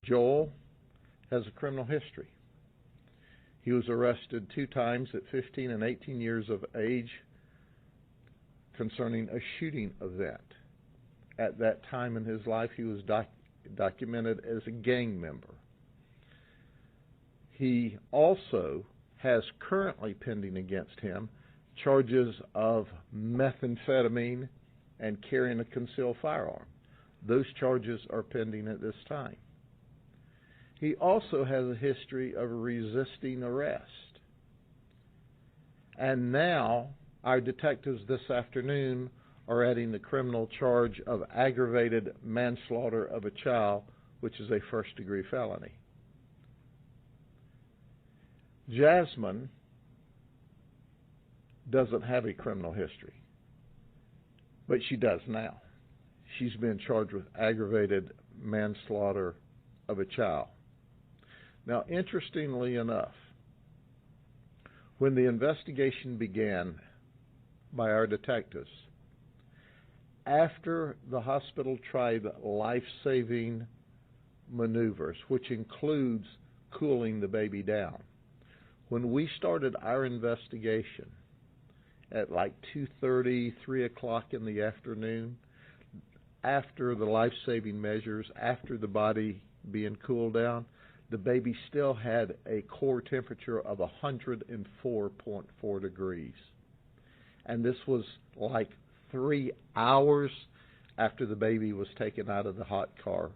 Joel has a criminal history. He was arrested 2 times at 15 and 18 years of age concerning a shooting event. At that time in his life, he was documented as a gang member. He also has currently pending against him charges of methamphetamine and carrying a concealed firearm. Those charges are pending at this time. He also has a history of resisting arrest. And now, our detectives this afternoon are adding the criminal charge of aggravated manslaughter of a child, which is a first-degree felony. Jasmine doesn't have a criminal history, but she does now. She's been charged with aggravated manslaughter of a child. Now, interestingly enough, when the investigation began by our detectives, after the hospital tried life-saving maneuvers, which includes cooling the baby down, when we started our investigation at like 2:30, 3 o'clock in the afternoon, after the life-saving measures, after the body being cooled down, the baby still had a core temperature of 104.4 degrees. And this was like 3 hours after the baby was taken out of the hot car.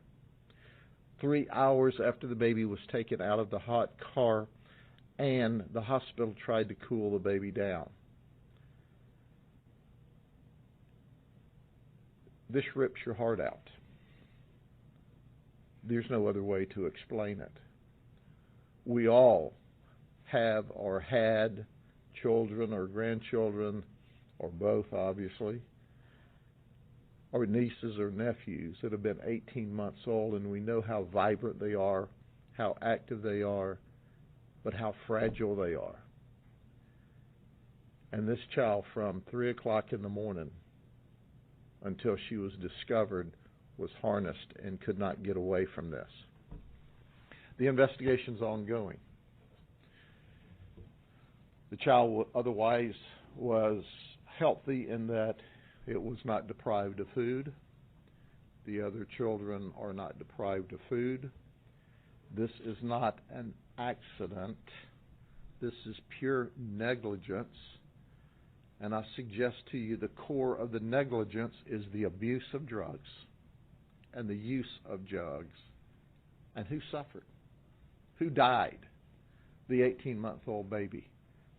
3 hours after the baby was taken out of the hot car and the hospital tried to cool the baby down. This rips your heart out. There's no other way to explain it. We all have or had children or grandchildren, or both obviously, or nieces or nephews that have been 18 months old, and we know how vibrant they are, how active they are, but how fragile they are. And this child, from 3 o'clock in the morning until she was discovered, was harnessed and could not get away from this. The investigation's ongoing. The child otherwise was healthy in that it was not deprived of food. The other children are not deprived of food. This is not an accident. This is pure negligence. And I suggest to you the core of the negligence is the abuse of drugs and the use of drugs. And who suffered? Who died? The 18-month-old baby.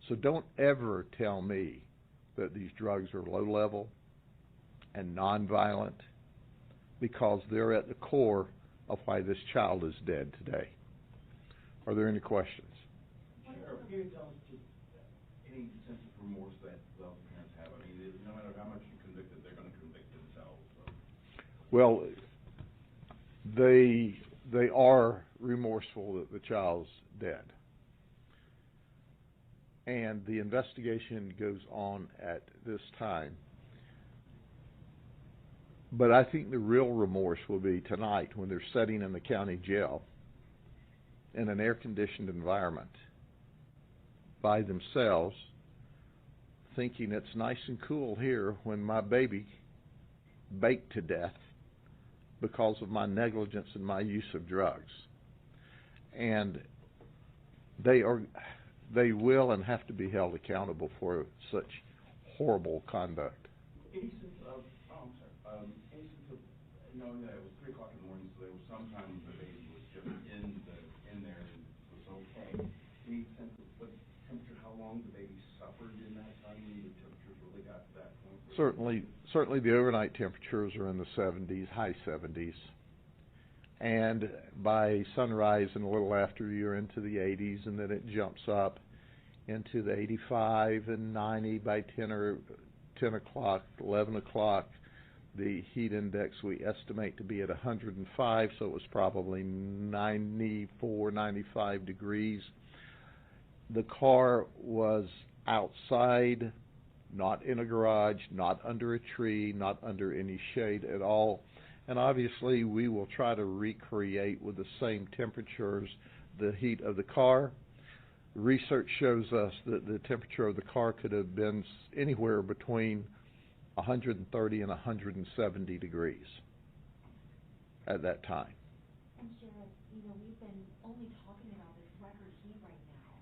So don't ever tell me that these drugs are low-level and nonviolent, because they're at the core of why this child is dead today. Are there any questions? Sheriff, can you tell us just any sense of remorse that the parents have? I mean, no matter how much you're convicted, they're going to convict themselves. So. Well, they are remorseful that the child's dead. And the investigation goes on at this time. But I think the real remorse will be tonight when they're sitting in the county jail in an air-conditioned environment by themselves, thinking it's nice and cool here when my baby baked to death because of my negligence and my use of drugs. And they will and have to be held accountable for such horrible conduct. Any sense of, knowing that it was 3 o'clock in the morning, so there was some time the baby was just in there and was okay. Any sense of what temperature, how long the baby suffered in that time when the temperatures really got to that point? Certainly the overnight temperatures are in the 70s, high 70s. And by sunrise and a little after, you're into the 80s, and then it jumps up into the 85 and 90 by 10 o'clock, 11 o'clock. The heat index we estimate to be at 105, so it was probably 94, 95 degrees. The car was outside, not in a garage, not under a tree, not under any shade at all. And obviously, we will try to recreate with the same temperatures the heat of the car. Research shows us that the temperature of the car could have been anywhere between 130 and 170 degrees at that time. And Sheriff, we've been only talking about this record heat right now.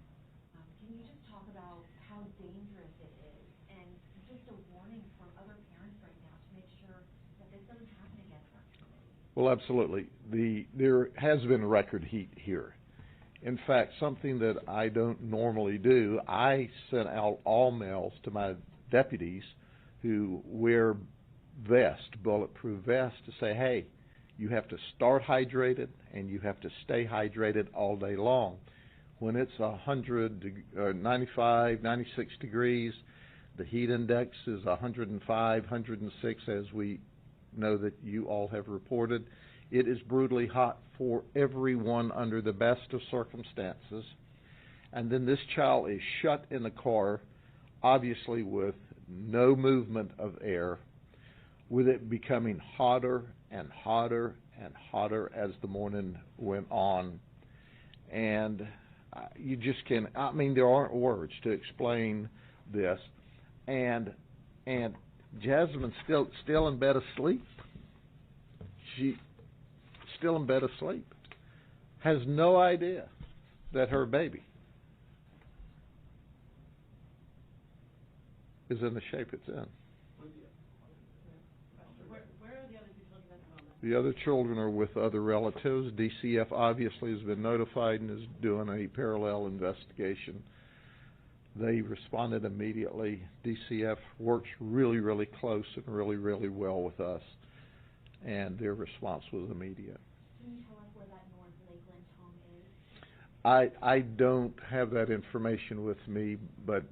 Can you just talk about how dangerous it is, and just a warning for other parents right now to make sure that this doesn't happen again in our community? Well, absolutely. There has been record heat here. In fact, something that I don't normally do, I sent out all mails to my deputies who wear bulletproof vests, to say, hey, you have to start hydrated and you have to stay hydrated all day long. When it's 95, 96 degrees, the heat index is 105, 106, as we know that you all have reported. It is brutally hot for everyone under the best of circumstances. And then this child is shut in the car, obviously with no movement of air, with it becoming hotter and hotter and hotter as the morning went on. And you just can't, there aren't words to explain this. And Jasmine's still in bed asleep. She's still in bed asleep. Has no idea that her baby is in the shape it's in. Where are the other two children at the moment? The other children are with other relatives. DCF obviously has been notified and is doing a parallel investigation. They responded immediately. DCF works really, really close and really, really well with us, and their response was immediate. Can you tell us where that North Lakeland home is? I don't have that information with me, but